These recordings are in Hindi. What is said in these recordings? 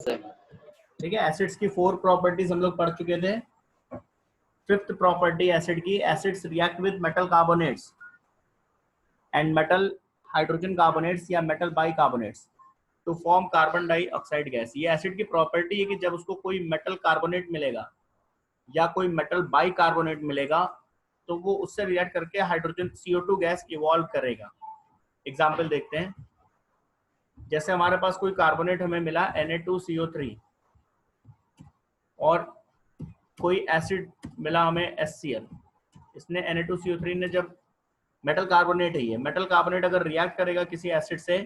सर। ठीक है, एसिड्स की 4 प्रॉपर्टीज हम लोग पढ़ चुके थे। फिफ्थ प्रॉपर्टी एसिड की, acids react with metal carbonates and metal hydrogen carbonates या metal bicarbonates to form carbon dioxide gas. ये एसिड की प्रॉपर्टी है कि जब उसको कोई मेटल कार्बोनेट मिलेगा या कोई मेटल बाइकार्बोनेट मिलेगा तो वो उससे रिएक्ट करके हाइड्रोजन CO2 गैस इवॉल्व करेगा। एग्जाम्पल देखते हैं, जैसे हमारे पास कोई कार्बोनेट हमें मिला Na2CO3 और कोई एसिड मिला हमें HCl। इसने Na2CO3 ने जब मेटल कार्बोनेट है, ये मेटल कार्बोनेट अगर रिएक्ट करेगा किसी एसिड से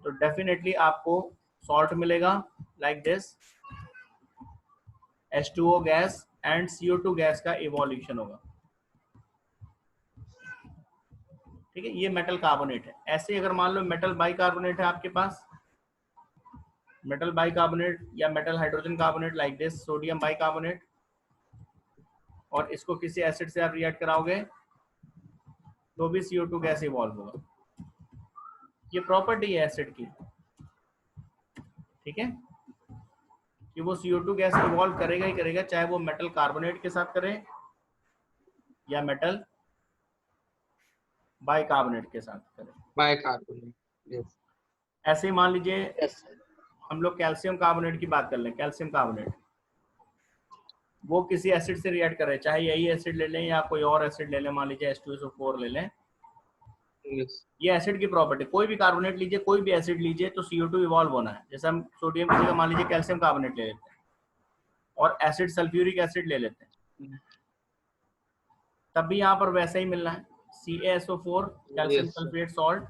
तो डेफिनेटली आपको सॉल्ट मिलेगा like this, H2O gas and CO2 gas का इवोल्यूशन होगा। ठीक है, ये मेटल कार्बोनेट है। ऐसे ही अगर मान लो मेटल बाइकार्बोनेट है आपके पास, मेटल बाइकार्बोनेट या metal hydrogen carbonate like this, sodium bicarbonate, और इसको किसी एसिड से आप रिएक्ट कराओगे तो भी CO2 गैस इवॉल्व होगा। ये प्रॉपर्टी है एसिड की, ठीक है, कि वो CO2 गैस इवॉल्व करेगा ही करेगा, चाहे वो मेटल कार्बोनेट के साथ करे या मेटल बाइकार्बोनेट के साथ करे। Bicarbonate, yes. ऐसे ही मान लीजिए यस सर। हम लोग कैल्शियम कार्बोनेट की बात कर लें, कैल्शियम कार्बोनेट वो किसी एसिड से रिएक्ट करे, चाहे यही एसिड ले लें या कोई और एसिड ले लें, मान लीजिए H2SO4 ले लें। यस। ये एसिड की प्रॉपर्टी, कोई भी कार्बोनेट लीजिए, कोई भी एसिड लीजिए, तो CO2 इवॉल्व होना है। जैसे हम सोडियम की जगह मान लीजिए कैल्शियम कार्बोनेट ले लेते हैं और एसिड सल्फ्यूरिक एसिड ले लेते हैं, तब भी यहाँ पर वैसा ही मिलना है, CaSO4 calcium Yes, sir. Sulphate salt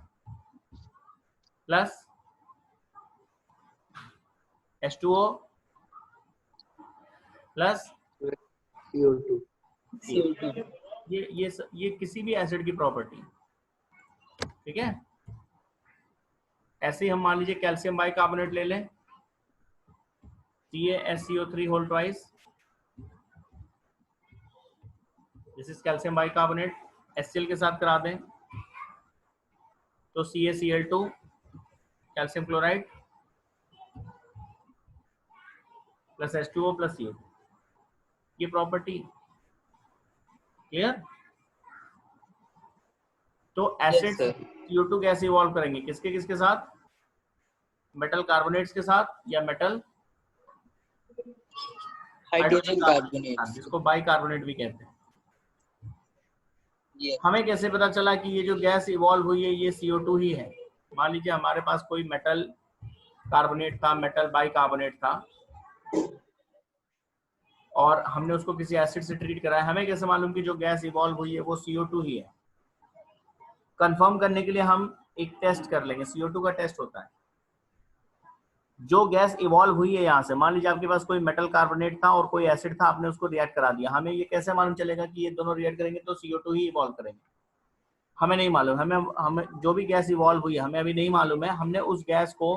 plus H2O plus CO2. CO2. ये किसी भी एसिड की प्रॉपर्टी, ठीक है। ऐसे ही हम मान लीजिए कैल्शियम बाइकार्बोनेट ले लें, CaSCO3 whole twice, this is calcium bicarbonate, HCl के साथ करा दें तो CaCl2 calcium chloride plus H2O plus CO2, ये प्रॉपर्टी क्लियर। तो एसिड Yes, sir. CO2 कैसे इवॉल्व करेंगे, किसके किसके साथ, मेटल कार्बोनेट्स के साथ या मेटल हाइड्रोजन कार्बोनेट, कार्बोनेट। जिसको बाइकार्बोनेट भी कहते हैं। Yes. हमें कैसे पता चला कि ये जो गैस इवॉल्व हुई है ये CO2 ही है। मान लीजिए हमारे पास कोई मेटल कार्बोनेट था, मेटल बाइकार्बोनेट था, और हमने उसको किसी एसिड से ट्रीट कराया, हमें कैसे मालूम कि जो गैस इवॉल्व हुई है वो CO2 ही है। कंफर्म करने के लिए हम एक टेस्ट कर लेंगे, CO2 का टेस्ट होता है। जो गैस इवॉल्व हुई है यहाँ से, मान लीजिए आपके पास कोई मेटल कार्बोनेट था और कोई एसिड था, आपने उसको रिएक्ट करा दिया, हमें ये कैसे मालूम चलेगा कि ये दोनों रिएक्ट करेंगे तो CO2 ही इवॉल्व करेंगे, हमें नहीं मालूम। हमें जो भी गैस इवॉल्व हुई है हमें अभी नहीं मालूम है, हमने उस गैस को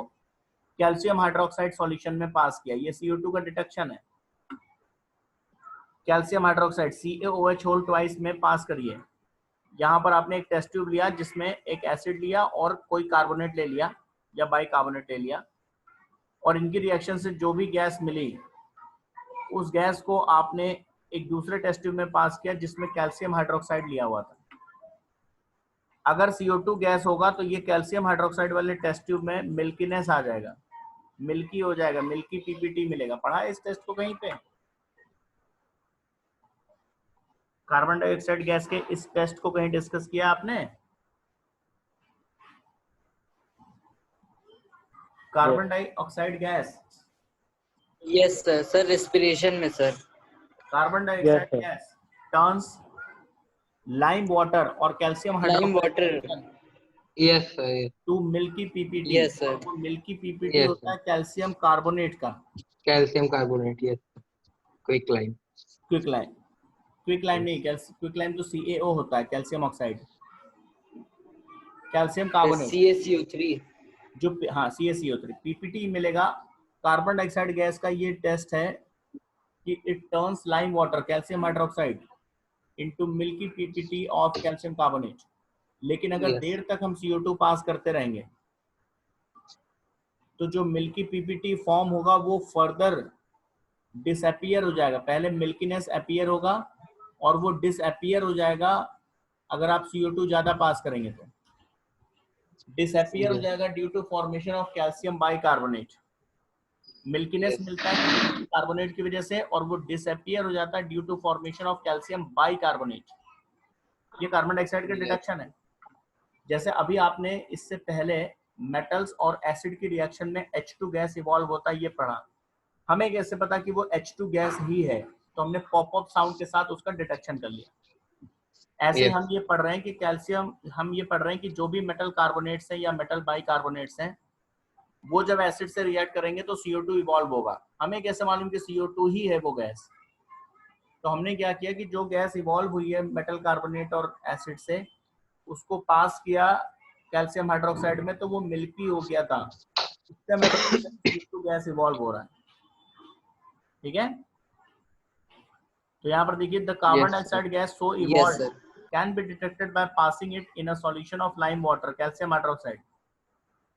कैल्शियम हाइड्रोक्साइड सॉल्यूशन में पास किया, ये CO2 का डिटेक्शन है। Calcium hydroxide CaOH whole twice में पास करिए। यहाँ पर आपने एक टेस्ट ट्यूब लिया जिसमें एक एसिड लिया और कोई कार्बोनेट ले लिया या बाइकार्बोनेट ले लिया, और इनकी रिएक्शन से जो भी गैस मिली उस गैस को आपने एक दूसरे टेस्ट ट्यूब में पास किया जिसमें कैल्शियम हाइड्रोक्साइड लिया हुआ था। अगर CO2 गैस होगा तो ये कैल्शियम हाइड्रोक्साइड वाले टेस्ट ट्यूब में मिल्कीनेस आ जाएगा, मिल्की हो जाएगा, मिल्की PPT मिलेगा। पढ़ा है इस टेस्ट को कहीं पे, कार्बन डाइऑक्साइड गैस के इस टेस्ट को कहीं डिस्कस किया आपने? Carbon dioxide gas, Yes, sir. Sir, respiration में sir. Carbon dioxide gas turns lime water और calcium Lime water. Hydroxide Yes, sir. To milky PPT। Yes, sir. वो मिल्की PPT Yes, होता sir. है कैल्शियम कार्बोनेट का Calcium carbonate. Yes. Quick lime. Quick lime, quick lime नहीं, क्विक लाइम तो CaO होता है, calcium oxide, calcium carbonate CaCO3. जो, हाँ CaCO3 PPT मिलेगा। कार्बन डाइऑक्साइड गैस का ये टेस्ट है कि it turns lime water calcium hydroxide into milky PPT of calcium carbonate. लेकिन अगर Yes. देर तक हम CO2 पास करते रहेंगे तो जो मिल्की पीपीटी फॉर्म होगा वो फर्दर डिसअपियर हो जाएगा। पहले मिल्कीनेस अपीयर होगा और वो डिसअपियर हो जाएगा अगर आप CO2 ज्यादा पास करेंगे तो। डिसअपियर हो Yes. जाएगा due to formation of calcium bicarbonate. Milkiness Yes. मिलता है कार्बोनेट की वजह से और वो डिसअपियर हो जाता है due to formation of calcium bicarbonate. ये कार्बन डाइऑक्साइड का Yes. डिडक्शन है। जैसे अभी आपने इससे पहले मेटल्स और एसिड की रिएक्शन में H2 गैस इवॉल्व होता है ये पढ़ा। हमें कैसे पता कि वो H2 गैस ही है? तो हमने पॉप अप साउंड के साथ उसका डिटेक्शन कर लिया। ऐसे Yes. हम ये पढ़ रहे हैं कि कैल्शियम, हम ये पढ़ रहे हैं कि जो भी मेटल कार्बोनेट्स हैं या मेटल बाइकार्बोनेट्स हैं वो जब एसिड से रिएक्ट करेंगे तो CO2 इवॉल्व होगा। हमें कैसे मालूम कि CO2 ही है वो गैस? तो हमने क्या किया कि जो गैस इवॉल्व हुई है मेटल कार्बोनेट और एसिड से उसको पास किया कैल्शियम हाइड्रोक्साइड में तो वो मिल्की हो गया था। इससे हमें पता चला कि CO2 गैस इवॉल्व हो रहा है। ठीक है, तो यहाँ पर देखिए the carbon Yes, dioxide gas so Yes, evolve sir. Can be detected by passing it in a solution of lime water calcium hydroxide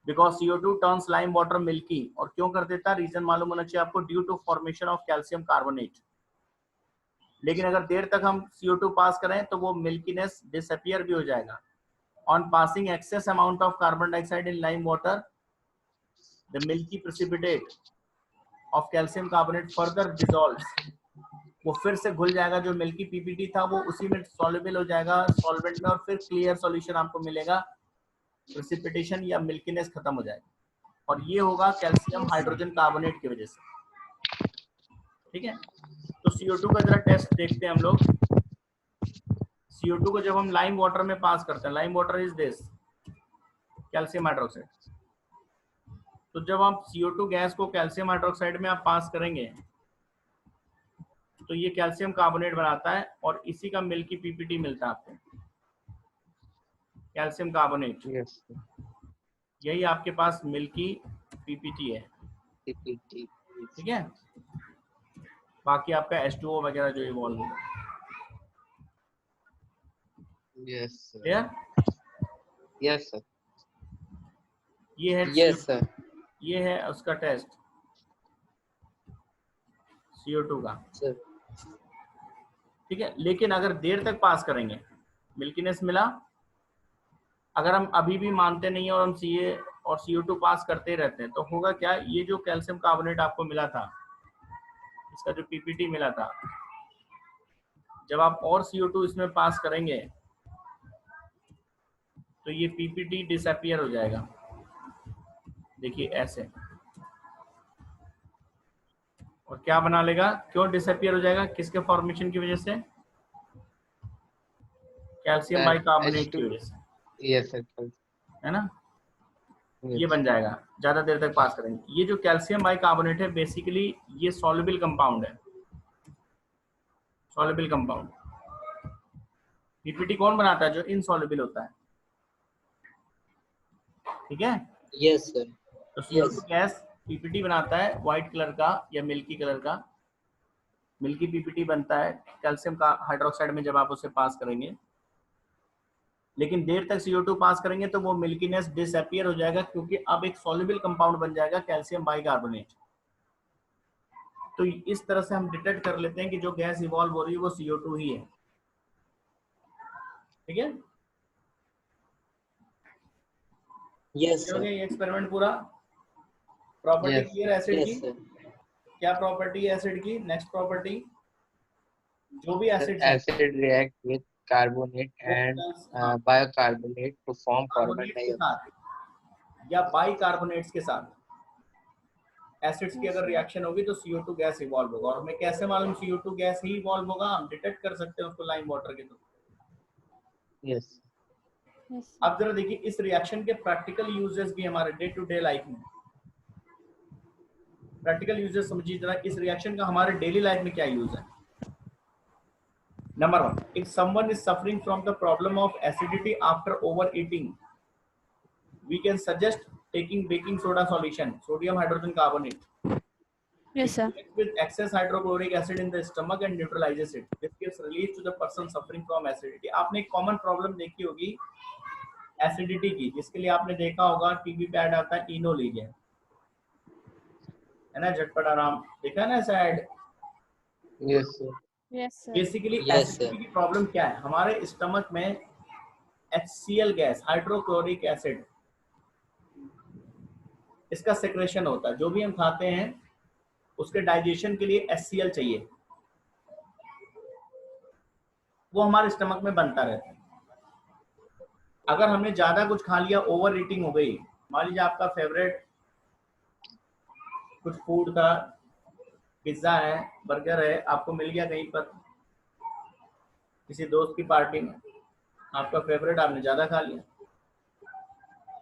because CO2 turns lime water milky. और क्यों कर देता है? रीजन मालूम होना चाहिए आपको, due to formation of calcium carbonate. लेकिन अगर देर तक हम CO2 पास करें तो वो मिल्कीनेस डिसअपियर भी हो जाएगा। On passing excess amount of carbon dioxide in lime water the milky precipitate of calcium carbonate further dissolves. वो फिर से घुल जाएगा, जो मिल्की पीपीटी था वो उसी में सॉल्युबल हो जाएगा सॉल्वेंट में और फिर क्लियर सॉल्यूशन आपको मिलेगा। प्रेसिपिटेशन या मिल्कीनेस खत्म हो जाएगी और ये होगा कैल्शियम हाइड्रोजन कार्बोनेट की वजह से। ठीक है, तो CO2 का जरा टेस्ट देखते हैं हम लोग। CO2 को जब हम लाइम वाटर में पास करते हैं, lime water is this calcium hydroxide. तो जब आप CO2 गैस को कैल्शियम हाइड्रोक्साइड में आप पास करेंगे तो ये कैल्शियम कार्बोनेट बनाता है और इसी का मिल्की पीपीटी मिलता है आपको, कैल्शियम कार्बोनेट। yes. यही आपके पास मिल्की पीपीटी है। PPT. ठीक है, बाकी आपका H2O वगैरह जो इवॉल्व होगा। Yes, sir. Clear? Yes, sir. ये है Yes, sir. ये है उसका टेस्ट CO2 का। Sir. ठीक है, लेकिन अगर देर तक पास करेंगे, मिल्कीनेस मिला, अगर हम अभी भी मानते नहीं है और हम Ca और CO2 पास करते रहते हैं तो होगा क्या? ये जो कैल्शियम कार्बोनेट आपको मिला था, इसका जो पीपीटी मिला था, जब आप और CO2 इसमें पास करेंगे तो ये पीपीटी डिसअपियर हो जाएगा। देखिए ऐसे, और क्या बना लेगा? क्यों डिसअपियर हो जाएगा? किसके फॉर्मेशन की वजह से? कैल्शियम बाइकार्बोनेट की H2. वजह से, Yes, sir. है ना? ये Yes. बन जाएगा ज्यादा देर तक पास करेंगे। ये जो कैल्शियम बाइकार्बोनेट है बेसिकली ये सॉल्युबल कंपाउंड है, सॉल्युबल कंपाउंड। पीपीटी कौन बनाता है? जो इनसॉल्युबल होता है। ठीक है, Yes, sir. तो CO2 Yes. गैस पीपीटी बनाता है व्हाइट कलर का या मिल्की कलर का। मिल्की पीपीटी बनता है कैल्शियम का हाइड्रोक्साइड में जब आप उसे पास करेंगे, लेकिन देर तक CO2 पास करेंगे तो वो मिल्कीनेस डिसअपियर हो जाएगा क्योंकि अब एक सॉल्युबल कंपाउंड बन जाएगा कैल्शियम बाइकार्बोनेट। तो इस तरह से हम डिटेक्ट कर लेते हैं कि जो गैस इवॉल्व हो रही है वो CO2 ही है। ठीक है, Yes, हो sir. गया ये एक्सपेरिमेंट पूरा। Property Yes. Clear acid Yes, की? sir. क्या प्रॉपर्टी है एसिड की? नेक्स्ट प्रॉपर्टी, जो भी Sir, एसिड है acid react with carbonate and bicarbonate to form carbon carbonate के dioxide. साथ या बाइकार्बोनेट्स के साथ एसिड्स की अगर रिएक्शन होगी तो CO2 गैस इवॉल्व होगा। और हमें कैसे मालूम CO2 गैस ही इवॉल्व होगा? हम डिटेक्ट कर सकते हैं उसको लाइम वाटर के थ्रू। Yes. Yes. अब जरा देखिए इस रिएक्शन के प्रैक्टिकल यूजेस भी हमारे डे टू डे लाइफ में। प्रैक्टिकल यूजेस समझिए जरा, इस रिएक्शन का हमारे डेली लाइफ में क्या यूज है। Number 1, if someone is suffering from the problem of acidity after overeating, we can suggest taking baking soda solution, sodium hydrogen carbonate. Yes, sir. It reacts with excess hydrochloric acid in the stomach and neutralizes it. This gives relief to the person suffering from acidity. आपने एक कॉमन प्रॉब्लम देखी होगी एसिडिटी की, जिसके लिए आपने देखा होगा टीवी पे ऐड आता है इनो लीजिए। है ना, झटपट आराम, देखा ना add. Yes, sir. Yes, sir. Basically Yes, acidity sir. की प्रॉब्लम क्या है, हमारे स्टमक में HCl गैस, हाइड्रोक्लोरिक एसिड, इसका सेक्रेशन होता है। जो भी हम खाते हैं उसके डाइजेशन के लिए HCl चाहिए, वो हमारे स्टमक में बनता रहता है। अगर हमने ज्यादा कुछ खा लिया, ओवर ईटिंग हो गई, मान लीजिए आपका फेवरेट कुछ फूड था, पिज्जा है, बर्गर है, आपको मिल गया कहीं पर किसी दोस्त की पार्टी में, आपका फेवरेट, आपने ज्यादा खा लिया।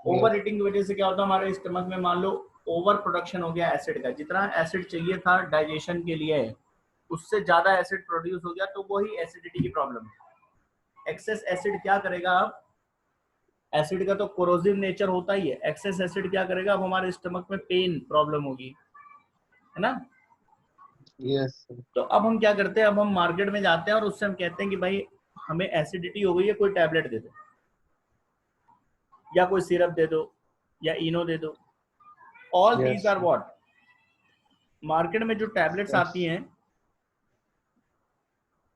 ओवर ईटिंग की वजह से क्या होता है, हमारे स्टमक में मान लो ओवर प्रोडक्शन हो गया एसिड का, जितना एसिड चाहिए था डाइजेशन के लिए उससे ज्यादा एसिड प्रोड्यूस हो गया, तो वही एसिडिटी की प्रॉब्लम है। एक्सेस एसिड क्या करेगा, अब एसिड का तो कोरोसिव नेचर होता ही है, एक्सेस एसिड क्या करेगा, अब हमारे स्टमक में पेन प्रॉब्लम होगी, है ना। Yes, sir. तो अब हम क्या करते हैं, अब हम मार्केट में जाते हैं और उससे हम कहते हैं कि भाई हमें एसिडिटी हो गई है, कोई टैबलेट दे दो, या कोई सिरप दे दो, या इनो दे दो। All Yes, these are sir. What, market में जो टैबलेट्स Yes. आती हैं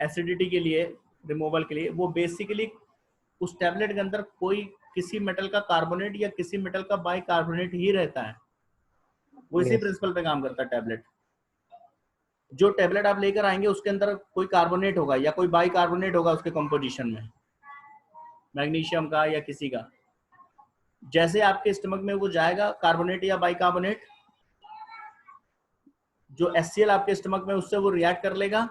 एसिडिटी के लिए, रिमूवल के लिए, वो बेसिकली उस टैबलेट के अंदर कोई किसी मेटल का कार्बोनेट या किसी मेटल का बाइकार्बोनेट ही रहता है, वो इसी Yes. प्रिंसिपल पे काम करता है टैबलेट। जो टैबलेट आप लेकर आएंगे उसके अंदर कोई कार्बोनेट होगा या कोई बाइकार्बोनेट होगा उसके कंपोजिशन में, मैग्नीशियम का या किसी का। जैसे आपके स्टमक में वो जाएगा कार्बोनेट या बाइकार्बोनेट, जो HCl आपके स्टमक में, उससे वो रिएक्ट कर लेगा,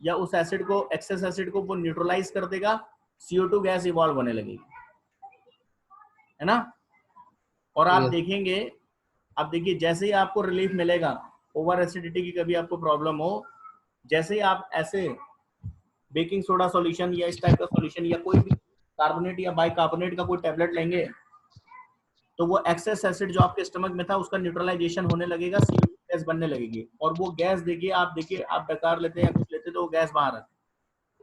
या उस एसिड को, एक्सेस एसिड को वो न्यूट्रलाइज कर देगा, CO2 गैस इवॉल्व होने लगेगी, है ना। और आप Yes. देखेंगे, आप देखिए जैसे ही आपको रिलीफ मिलेगा, ओवर एसिडिटी की कभी आपको प्रॉब्लम हो, जैसे ही आप ऐसे बेकिंग सोडा सॉल्यूशन या इस टाइप का सॉल्यूशन या कोई भी कार्बोनेट या बाइकार्बोनेट का कोई टैबलेट लेंगे, तो वो एक्सेस एसिड जो आपके स्टमक में था उसका न्यूट्रलाइजेशन होने लगेगा, CO2 गैस बनने लगेगी, और वो गैस देखिए, आप देखिए, आप डकार लेते हैं या कुछ लेते हैं तो वो गैस बाहर आती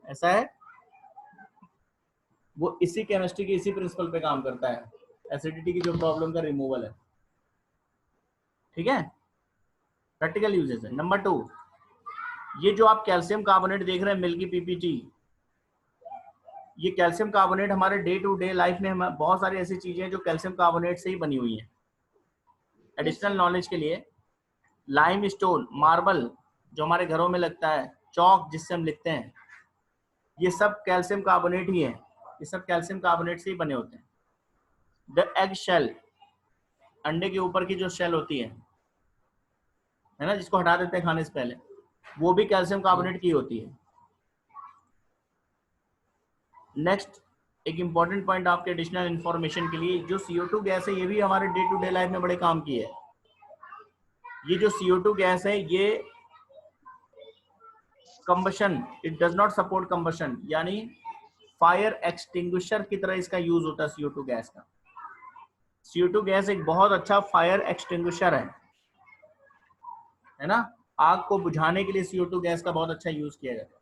है, ऐसा है। वो इसी केमिस्ट्री के इसी प्रिंसिपल पे काम करता है, एसिडिटी की जो प्रॉब्लम का रिमूवल है, ठीक है। प्रैक्टिकल यूजेस है। नंबर 2, ये जो आप कैल्शियम कार्बोनेट देख रहे हैं, मिल्की PPT, ये कैल्शियम कार्बोनेट हमारे डे टू डे लाइफ में हम बहुत सारी ऐसी चीजें हैं जो कैल्शियम कार्बोनेट से ही बनी हुई हैं। एडिशनल नॉलेज के लिए, लाइम स्टोन, मार्बल जो हमारे घरों में लगता है, चौक जिससे हम लिखते हैं, ये सब कैल्शियम कार्बोनेट ही है, ये सब कैल्शियम कार्बोनेट से ही बने होते हैं। द एग शेल, अंडे के ऊपर की जो शेल होती है ना, जिसको हटा देते हैं खाने से पहले, वो भी कैल्शियम कार्बोनेट की होती है। नेक्स्ट, एक इंपॉर्टेंट पॉइंट आपके एडिशनल इंफॉर्मेशन के लिए, जो CO2 गैस है ये भी हमारे डे टू डे लाइफ में बड़े काम की है। ये जो CO2 गैस है ये combustion, it does not support combustion, यानी फायर एक्सटिंग्विशर की तरह इसका यूज होता है CO2 गैस का। CO2 गैस एक बहुत अच्छा फायर एक्सटिंग्विशर है ना, आग को बुझाने के लिए CO2 गैस का बहुत अच्छा यूज किया जाता है।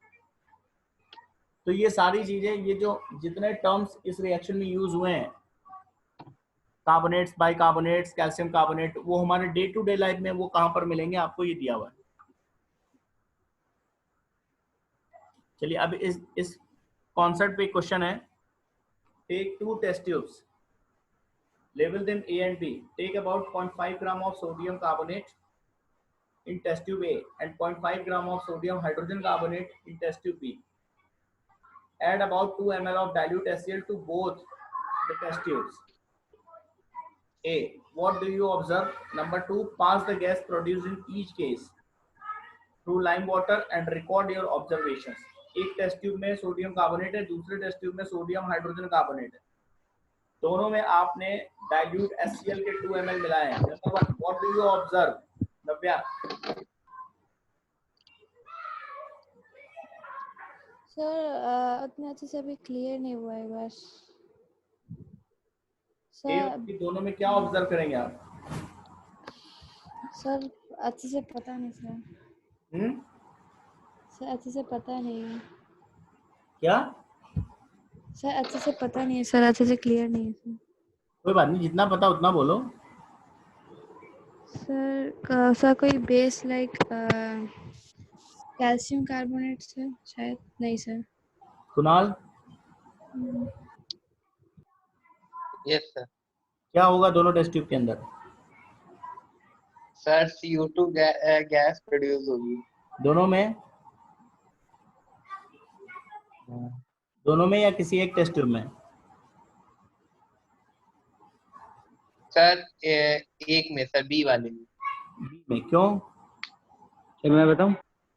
तो ये सारी चीजें, ये जो जितने टर्म्स इस रिएक्शन में यूज हुए हैं, कार्बोनेट्स, बाइकार्बोनेट्स, कैल्शियम कार्बोनेट, वो हमारे डे टू डे लाइफ में वो कहां पर मिलेंगे, आपको ये दिया हुआ है। चलिए अब इस कॉन्सेप्ट पे क्वेश्चन है, take 2 test tubes, label them A and B, take about 0.5 gram of sodium carbonate in test tube A and 0.5 gram of sodium hydrogen carbonate in test tube B. Add about 2 ml of dilute HCl to both the test tubes. A, what do you observe? Number 2, pass the gas produced in each case through lime water and record your observations. एक टेस्ट ट्यूब में सोडियम कार्बोनेट है, दूसरे टेस्ट ट्यूब में सोडियम हाइड्रोजन कार्बोनेट है, दोनों में आपने डाइल्यूट HCl के 2 ml मिलाए हैं। Number 1, what do you observe? Navya, sir उतना अच्छे से अभी क्लियर नहीं हुआ है बस ए सर। और बी दोनों में क्या ऑब्जर्व करेंगे आप? सर अच्छे से पता नहीं सर। सर अच्छे से पता नहीं है। क्या? सर अच्छे से पता नहीं है सर, अच्छे से क्लियर नहीं है सर। कोई बात नहीं, जितना पता उतना बोलो। सर कोई base like calcium carbonate sir, शायद नहीं सर। Kunal, yes sir. क्या होगा दोनों टेस्ट ट्यूब के अंदर? सर CO2 गैस प्रोड्यूस होगी। दोनों में? दोनों में या किसी एक टेस्ट ट्यूब में? सर एक में सर, बी वाले में। बी में क्यों? सर मैं बताऊं?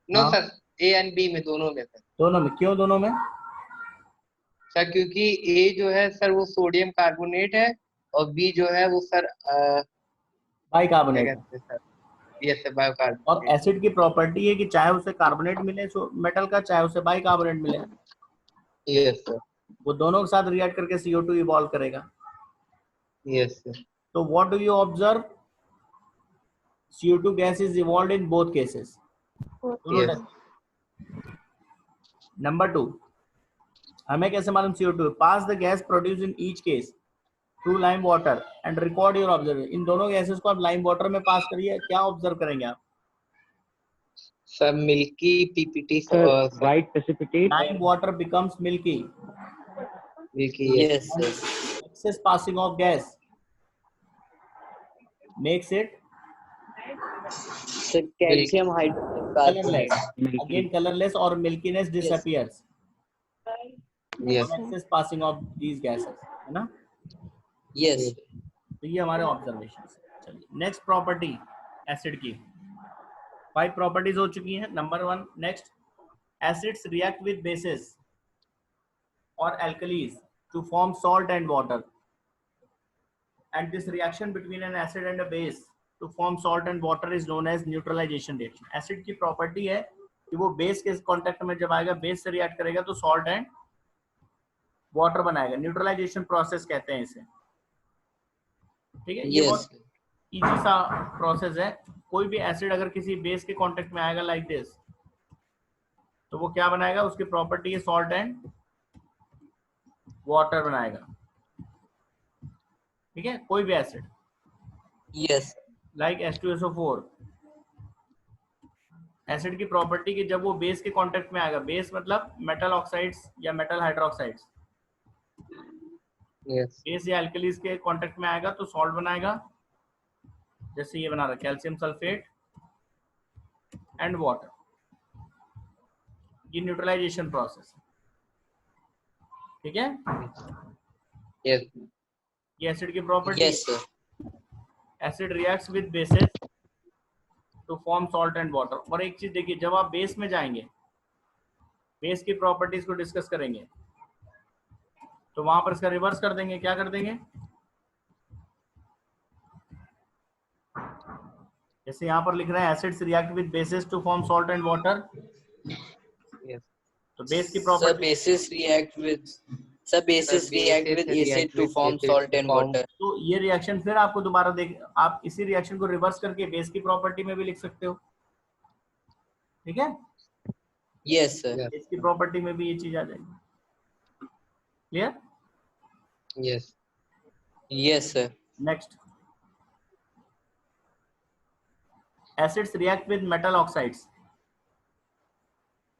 नो हाँ। सर, ए एंड बी में, दोनों में सर। दोनों में क्यों? दोनों में सर क्योंकि ए जो है सर वो सोडियम कार्बोनेट है, और बी जो है वो सर क्या बाइकार्बोनेट। कहते हैं सर, यस सर, बायोकार्बोनेट। और एसिड की प्रॉपर्टी है कि चाहे उसे कार्बोनेट मिले मेटल का, चाहे उसे बाइकार्बोनेट मिले, यस सर। वो दोनों के साथ रिएक्ट करके CO2 इवॉल्व करेगा। Yes sir. तो what do you observe? CO2 gas is evolved in both cases. Yes number 2, हमें कैसे मालूम CO2? Pass the gas produce in each case through lime water and record your observation. इन दोनों गैसेस को आप लाइम वाटर में पास करिए, क्या ऑब्जर्व करेंगे आप? Sir milky PPT sir sir, white precipitate. Lime water becomes milky. Milky, Yes, sir. Excess passing of gas makes it So calcium hydrogen carbonate. colorless. Again colorless or milkiness disappears yes on excess passing of these gases, है ना? Yes. तो ये हमारे ऑब्जर्वेशन। चलिए नेक्स्ट प्रॉपर्टी एसिड की 5 प्रॉपर्टीज हो चुकी हैं। Number 1, next, acids react with basis और alkalis to form salt and water, and this reaction between an acid and a base to form salt and water is known as neutralization reaction. Acid की प्रॉपर्टी है कि वो बेस के कांटेक्ट में जब आएगा, बेस से रिएक्ट करेगा तो सॉल्ट एंड वाटर बनाएगा। न्यूट्रलाइजेशन प्रोसेस कहते हैं इसे, ठीक है? ये Yes. बहुत इजी सा प्रोसेस है। कोई भी एसिड अगर किसी बेस के कांटेक्ट में आएगा लाइक दिस, तो वो क्या बनाएगा? उसकी प्रॉपर्टी है सॉल्ट एंड वाटर बनाएगा, ठीक है? कोई भी acid Yes. Like H2SO4, acid की प्रॉपर्टी कि जब वो बेस के कांटेक्ट में आएगा, बेस मतलब मेटल ऑक्साइड्स या मेटल हाइड्रोक्साइड्स, यस बेस या एल्कलीज के कांटेक्ट में आएगा तो सॉल्ट बनाएगा, जैसे ये बना रहा कैल्शियम सल्फेट एंड वाटर। ये न्यूट्रलाइजेशन प्रोसेस, ठीक है? यस ये एसिड की property. Yes, sir. Acid reacts with bases to form salt and water. और एक चीज देखिए, जब आप बेस में जाएंगे, बेस की प्रॉपर्टीज को डिस्कस करेंगे, तो वहां पर इसका रिवर्स कर देंगे। क्या कर देंगे? जैसे यहाँ पर लिख रहे हैं acids react with bases to form salt and water, yes तो बेस की Sir, property, bases react with acid to form salt and water. तो ये रिएक्शन फिर आपको दोबारा देख, आप इसी रिएक्शन को रिवर्स करके बेस की प्रॉपर्टी में भी लिख सकते हो, ठीक है? Yes, sir. बेस की प्रॉपर्टी में भी ये चीज आ जाएगी। Clear? Yes Yes, sir. Next, acids react with metal oxides.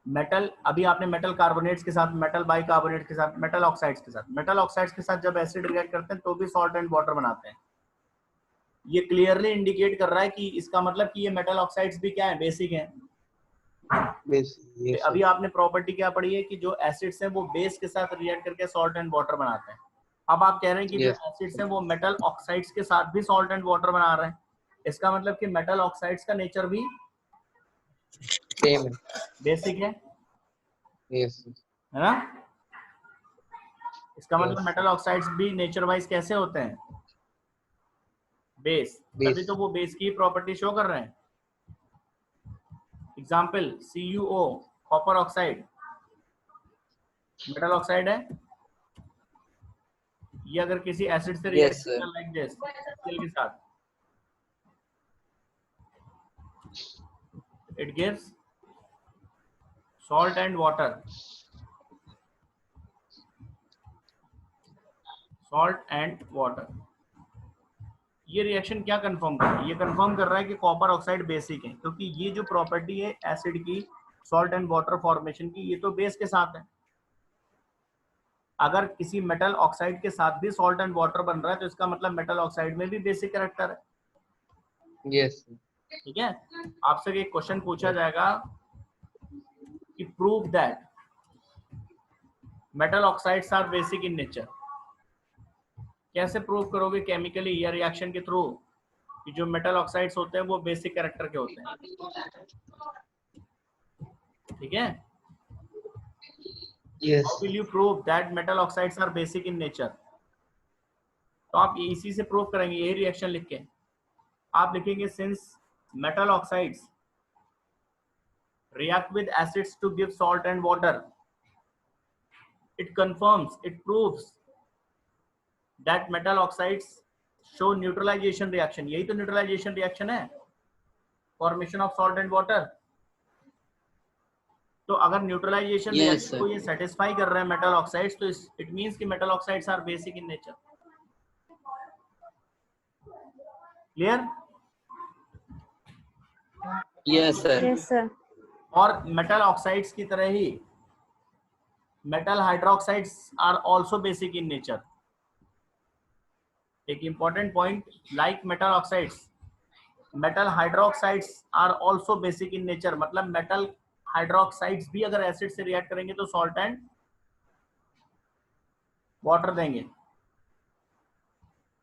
Metal, अभी आपने मेटल कार्बोनेट्स के साथ, मेटल बाइकार्बोनेट के साथ, मेटल ऑक्साइड्स के साथ, मेटल ऑक्साइड्स के साथ जब एसिड रिएक्ट करते हैं तो भी सॉल्ट एंड वाटर बनाते हैं। ये क्लियरली इंडिकेट कर रहा है कि इसका मतलब कि ये मेटल ऑक्साइड्स भी क्या है? बेसिक हैं। अभी आपने प्रॉपर्टी क्या पढ़ी है कि जो एसिड्स हैं वो बेस के साथ रिएक्ट करके सॉल्ट एंड वाटर बनाते हैं। अब आप कह रहे हैं कि जो एसिड्स हैं वो मेटल ऑक्साइड्स के साथ भी सॉल्ट एंड वाटर बना रहे हैं। इसका मतलब कि मेटल ऑक्साइड्स का नेचर भी सेम है। बेसिक है यस ना? इसका मतलब मेटल ऑक्साइड्स भी नेचर वाइज कैसे होते हैं? बेस। तभी तो वो बेस की प्रॉपर्टी शो कर रहे हैं। Example CuO, copper oxide, metal oxide है। ये अगर किसी एसिड से रिएक्ट Yes, sir. करता लाइक दिस स्टील के साथ, it gives salt and water, salt and water. ये रिएक्शन क्या कंफर्म कर रहा है? ये कंफर्म कर रहा है कि कॉपर ऑक्साइड बेसिक है, क्योंकि ये जो प्रॉपर्टी है एसिड की सॉल्ट एंड वाटर फॉर्मेशन की, ये तो बेस के साथ है। अगर किसी मेटल ऑक्साइड के साथ भी सॉल्ट एंड वाटर बन रहा है तो इसका मतलब मेटल ऑक्साइड में भी बेसिक कैरेक्टर है। यस ठीक है, आपसे एक क्वेश्चन पूछा जाएगा कि prove that metal oxides are basic in nature. कैसे प्रूव करोगे? केमिकली या रिएक्शन के थ्रू कि जो मेटल ऑक्साइड्स होते हैं वो बेसिक कैरेक्टर के होते हैं। ठीक है, yes how will you prove that metal oxides are basic in nature? तो आप इसी से प्रूव करेंगे, यही रिएक्शन लिख के आप लिखेंगे since metal oxides react with acids to give salt and water, it confirms, it proves that metal oxides show neutralization reaction। यही तो न्यूट्रलाइजेशन रिएक्शन है, formation of salt and water. तो अगर न्यूट्रलाइजेशन Yes, रिएक्शन sir. को ये सेटिस्फाई कर रहे हैं मेटल ऑक्साइड्स, तो इट मींस कि metal oxides are basic in nature. Clear? Yes, sir. Yes sir. और मेटल ऑक्साइड्स की तरह ही metal hydroxides are also basic in nature. एक important point, like metal oxides, metal hydroxides are also basic in nature. मतलब मेटल हाइड्रोक्साइड्स भी अगर एसिड से रिएक्ट करेंगे तो सॉल्ट एंड वाटर देंगे।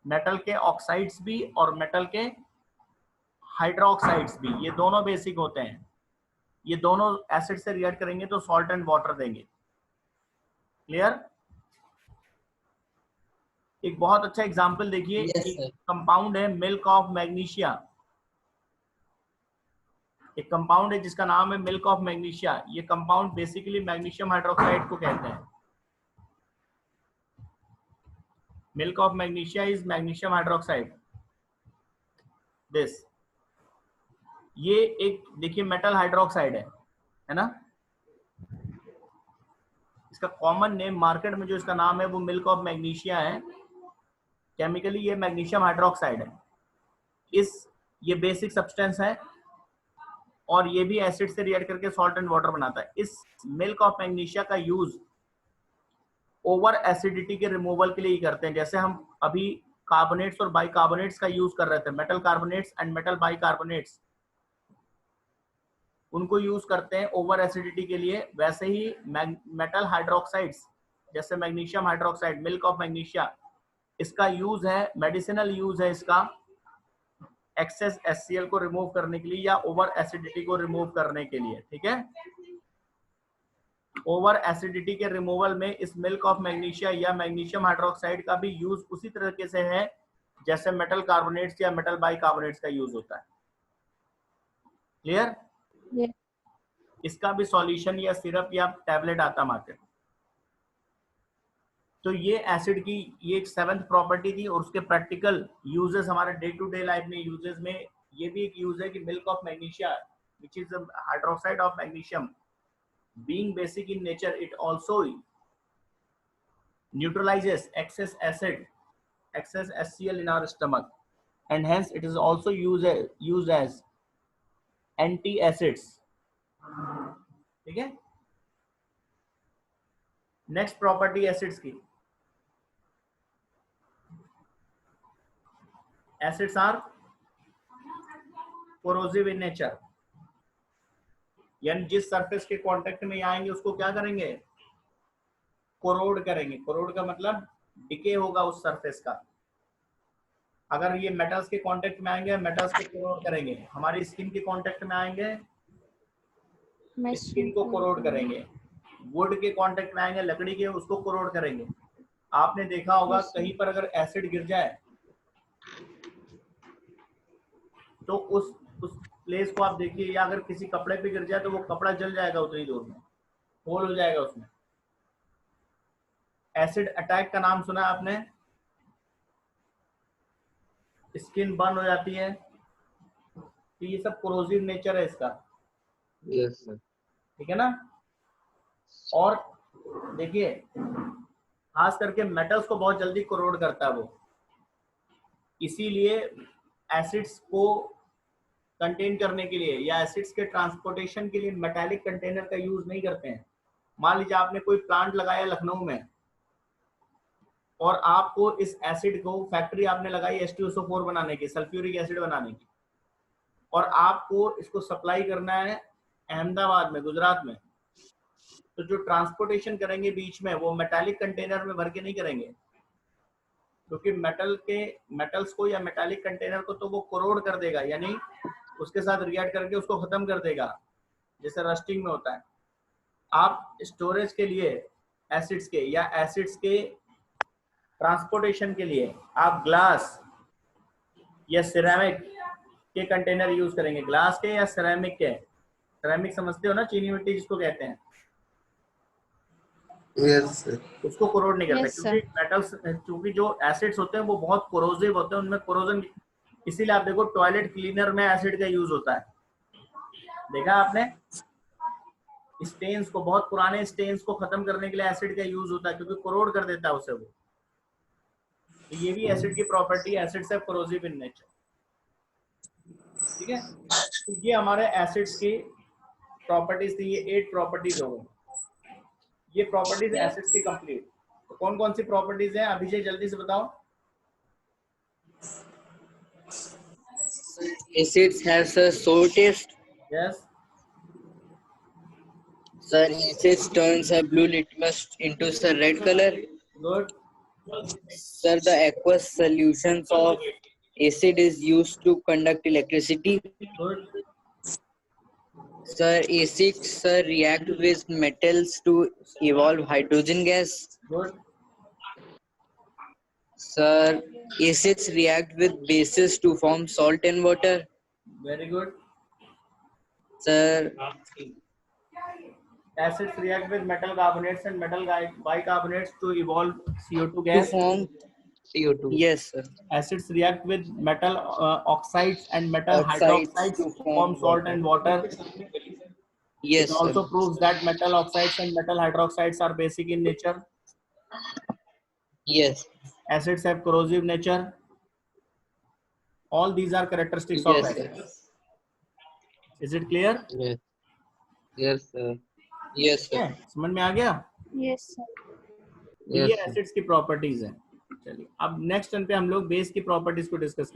मेटल के ऑक्साइड्स भी और मेटल के हाइड्रोक्साइड्स भी, ये दोनों बेसिक होते हैं। ये दोनों एसिड से रिएक्ट करेंगे तो सॉल्ट एंड वाटर देंगे। क्लियर? एक बहुत अच्छा एग्जांपल देखिए, Yes, एक sir. कंपाउंड है मिल्क ऑफ मैग्नीशिया। एक कंपाउंड है जिसका नाम है मिल्क ऑफ मैग्नीशिया। ये कंपाउंड बेसिकली मैग्नीशियम हाइड्रोक्साइड को कहते हैं। Milk of magnesia is magnesium hydroxide. This, ये एक देखिए मेटल हाइड्रोक्साइड है ना। इसका कॉमन नेम मार्केट में जो इसका नाम है वो मिल्क ऑफ मैग्नीशिया है। केमिकली ये मैग्नीशियम हाइड्रोक्साइड है। ये बेसिक सब्सटेंस है और ये भी एसिड से रिएक्ट करके सॉल्ट एंड वाटर बनाता है। इस मिल्क ऑफ मैग्नीशिया का यूज ओवर एसिडिटी के रिमूवल के लिए ही करते हैं। जैसे हम अभी कार्बोनेट्स और बाइकार्बोनेट्स का यूज कर रहे थे, metal carbonates and metal bicarbonates, उनको यूज करते हैं ओवर एसिडिटी के लिए। वैसे ही मेटल हाइड्रोक्साइड्स जैसे magnesium hydroxide, milk of magnesia, इसका यूज है, मेडिसिनल यूज है इसका एक्सेस HCl को रिमूव करने के लिए या ओवर एसिडिटी को रिमूव करने के लिए। ठीक है, ओवर एसिडिटी के रिमूवल में इस मिल्क ऑफ मैग्नीशिया या मैग्नीशियम हाइड्रोक्साइड का भी यूज उसी तरीके से है जैसे मेटल कार्बोनेट्स या मेटल बाइकार्बोनेट्स का यूज होता है। क्लियर? Yes. इसका भी सॉल्यूशन या सिरप या टैबलेट आता मार्केट। तो ये एसिड की ये एक 7th प्रॉपर्टी थी और उसके प्रैक्टिकल यूजेस हमारे डे टू डे लाइफ में यूजेस में ये भी एक यूज है कि milk of magnesia which is hydroxide of magnesium being basic in nature, it also neutralizes excess acid, excess HCl in our stomach, and hence it is also used as anti-acids। ठीक है, नेक्स्ट प्रॉपर्टी एसिड्स की, acids are corrosive in nature. यानी जिस सरफेस के कांटेक्ट में आएंगे उसको क्या करेंगे? कोरोड करेंगे। कोरोड का मतलब डिके होगा उस सरफेस का। अगर ये मेटल्स के कांटेक्ट में आएंगे, मेटल्स को कोरोड करेंगे। हमारी स्किन के कांटेक्ट में आएंगे, स्किन को कोरोड करेंगे। वुड के कांटेक्ट में आएंगे, लकड़ी के, उसको कोरोड करेंगे। आपने देखा होगा कहीं पर अगर एसिड गिर जाए तो उस प्लेस को आप देखिए, या अगर किसी कपड़े पे गिर जाए तो वो कपड़ा जल जाएगा उतनी दूर में, होल हो जाएगा उसमें। एसिड अटैक का नाम सुना है आपने? स्किन बर्न हो जाती है, तो ये सब कोरोसिव नेचर है इसका। Yes sir. ठीक है ना। और देखिए खास करके मेटल्स को बहुत जल्दी कोरोड करता है वो। इसीलिए एसिड्स को कंटेन करने के लिए या एसिड्स के ट्रांसपोर्टेशन के लिए मेटालिक कंटेनर का यूज नहीं करते हैं। मान लीजिए आपने कोई प्लांट लगाया लखनऊ में और आपको इस एसिड को, फैक्ट्री आपने लगाई H2SO4 बनाने की, सल्फ्यूरिक एसिड बनाने की, और आपको इसको सप्लाई करना है अहमदाबाद में, गुजरात में, तो जो ट्रांसपोर्टेशन करेंगे बीच में वो मेटालिक कंटेनर में भर के नहीं करेंगे, क्योंकि मेटल्स को या मेटालिक कंटेनर को तो वो कोरोड कर देगा, यानी उसके साथ रिएक्ट करके उसको खत्म कर देगा, जैसे रस्टिंग में होता है। आप स्टोरेज के लिए एसिड्स के या एसिड्स के ट्रांसपोर्टेशन के लिए आप ग्लास या सिरेमिक के कंटेनर यूज करेंगे। ग्लास के या सिरेमिक के, सिरेमिक समझते हो ना, चीनी मिट्टी जिसको कहते हैं, यस सर। उसको कोरोड नहीं करते, Yes, sir. क्योंकि मेटल्स, क्योंकि जो एसिड्स होते हैं वो बहुत कोरोसिव होते हैं, उनमें कोरोजन, इसीलिए आप देखो टॉयलेट क्लीनर में एसिड का यूज होता है, देखा आपने? स्टेन्स को, बहुत पुराने स्टेन्स को खत्म करने के लिए एसिड का यूज होता है, क्योंकि कोरोड कर देता है उसे वो। तो ये भी एसिड की property, acids are corrosive in nature, ठीक है? तो ये हमारे एसिड्स की प्रॉपर्टीज थी, ये 8 प्रॉपर्टीज हो गई। ये प्रॉपर्टीज एसिड्स की कंप्लीट। तो कौन कौन सी प्रॉपर्टीज हैं अभिषेक, जल्दी से बताओ। Acids have sir sour taste. Yes, Sir, acids turns a blue litmus into sir red color. Good, Sir, the aqueous solutions of acid is used to conduct electricity. Good, Sir, acids sir react with metals to evolve hydrogen gas. Good, Sir, acids react with bases to form salt and water. Very good. Sir, Acids react with metal carbonates and metal bicarbonates to evolve CO2 to gas. form CO2. yes sir. Acids react with metal oxides and metal Oxides hydroxides to to form salt and water. Yes It also sir. proves that metal oxides and metal hydroxides are basic in nature. Yes. Acids have corrosive nature. All these are characteristics of Yes sir. acids. Is it clear? Yes. Yes sir. Yes sir. Yeah, समझ में आ गया? Yes, sir. ये Yes, sir. एसिड्स की प्रॉपर्टीज हैं। चलिए अब नेक्स्ट टर्न पे हम लोग बेस की प्रॉपर्टीज को डिस्कस